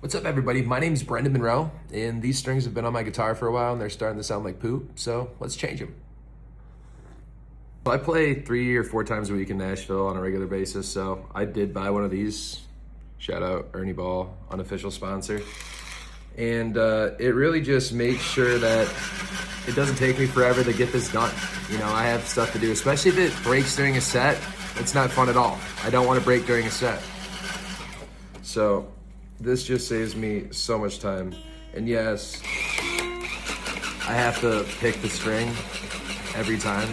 What's up, everybody? My name's Brenden Monroe, and these strings have been on my guitar for a while, and they're starting to sound like poop, so let's change them. I play 3 or 4 times a week in Nashville on a regular basis, so I did buy one of these. Shout out Ernie Ball, unofficial sponsor. And it really just makes sure that it doesn't take me forever to get this done. You know, I have stuff to do, especially if it breaks during a set. It's not fun at all. I don't want to break during a set. So this just saves me so much time. And yes, I have to pick the string every time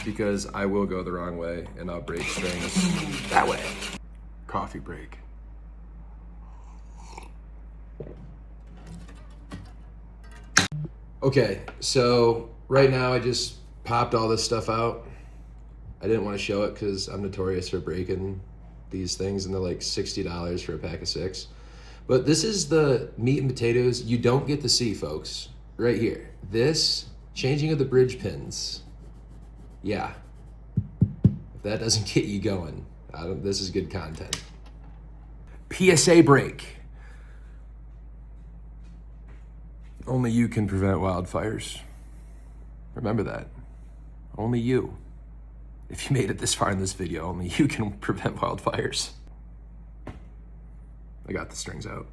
because I will go the wrong way and I'll break strings that way. Coffee break. Okay, so right now I just popped all this stuff out. I didn't want to show it because I'm notorious for breaking these things, and they're like $60 for a pack of 6. But this is the meat and potatoes you don't get to see, folks, right here. This changing of the bridge pins. Yeah, if that doesn't get you going, this is good content. PSA break. Only you can prevent wildfires. Remember that. Only you. If you made it this far in this video, only you can prevent wildfires. I got the strings out.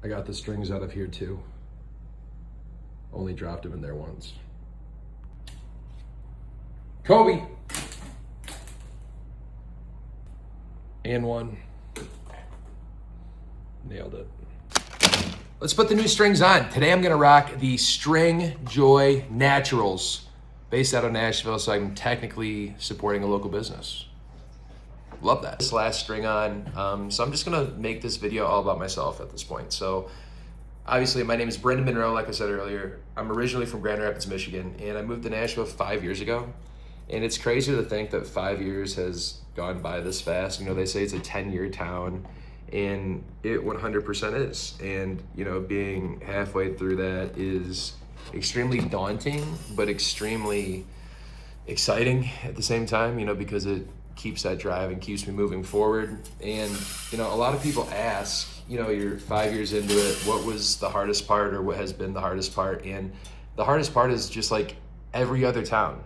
I got the strings out of here too. Only dropped them in there once. Kobe! And one. Nailed it. Let's put the new strings on. Today I'm gonna rock the String Joy Naturals, based out of Nashville, so I'm technically supporting a local business. Love that. This last string on, so I'm just gonna make this video all about myself at this point. So obviously my name is Brenden Monroe, like I said earlier. I'm originally from Grand Rapids, Michigan, and I moved to Nashville 5 years ago. And it's crazy to think that 5 years has gone by this fast. You know, they say it's a 10-year town, and it 100% is. And, you know, being halfway through that is extremely daunting, but extremely exciting at the same time, you know, because it keeps that drive and keeps me moving forward. And, you know, a lot of people ask, you know, you're 5 years into it, what was the hardest part or what has been the hardest part? And the hardest part is just like every other town.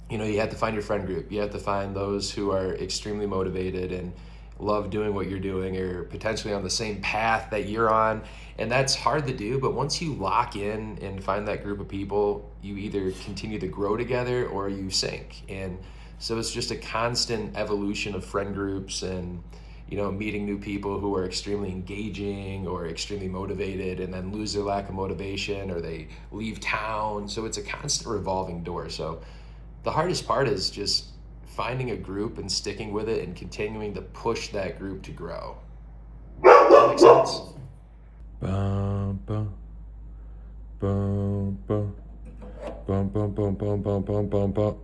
You know, you have to find your friend group. You have to find those who are extremely motivated and love doing what you're doing, or potentially on the same path that you're on. And that's hard to do, but once you lock in and find that group of people, you either continue to grow together or you sink. And so it's just a constant evolution of friend groups and, you know, meeting new people who are extremely engaging or extremely motivated and then lose their lack of motivation or they leave town. So it's a constant revolving door. So the hardest part is just finding a group and sticking with it and continuing to push that group to grow. Does that make sense? Bum, bum, bum, bum, bum, bum, bum, bum, bum, bum, bum, bum.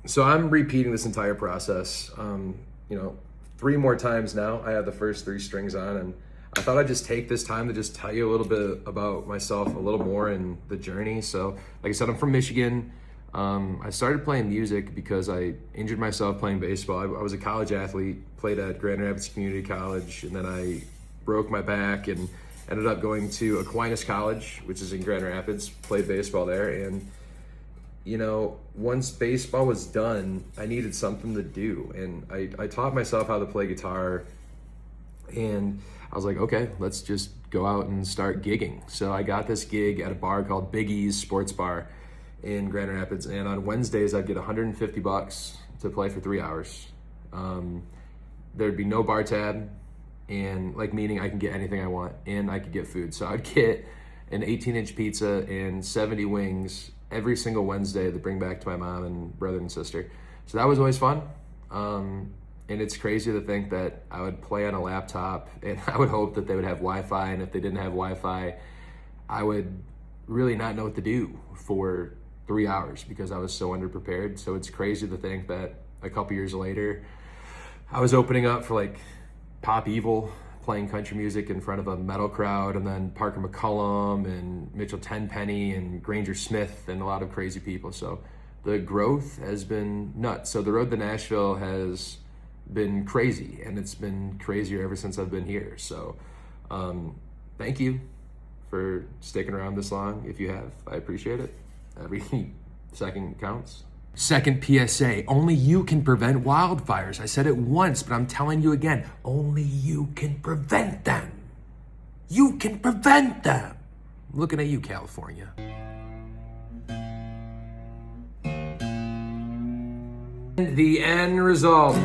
So I'm repeating this entire process, you know, 3 more times now. I have the first 3 strings on, and I thought I'd just take this time to just tell you a little bit about myself, a little more in the journey. So like I said, I'm from Michigan. I started playing music because I injured myself playing baseball. I was a college athlete, played at Grand Rapids Community College, and then I broke my back and ended up going to Aquinas College, which is in Grand Rapids, played baseball there. And, you know, once baseball was done, I needed something to do. And I taught myself how to play guitar, and I was like, okay, let's just go out and start gigging. So I got this gig at a bar called Big E's Sports Bar in Grand Rapids, and on Wednesdays I'd get $150 to play for 3 hours. There'd be no bar tab, and like, meaning I can get anything I want, and I could get food. So I'd get an 18-inch pizza and 70 wings every single Wednesday to bring back to my mom and brother and sister. So that was always fun. And it's crazy to think that I would play on a laptop and I would hope that they would have Wi-Fi, and if they didn't have Wi-Fi, I would really not know what to do for 3 hours because I was so underprepared. So it's crazy to think that a couple years later, I was opening up for like Pop Evil, playing country music in front of a metal crowd, and then Parker McCullum and Mitchell Tenpenny and Granger Smith and a lot of crazy people. So the growth has been nuts. So the road to Nashville has been crazy, and it's been crazier ever since I've been here. So thank you for sticking around this long. If you have, I appreciate it. Every second counts. Second PSA, only you can prevent wildfires. I said it once, but I'm telling you again, only you can prevent them. You can prevent them. I'm looking at you, California. The end result.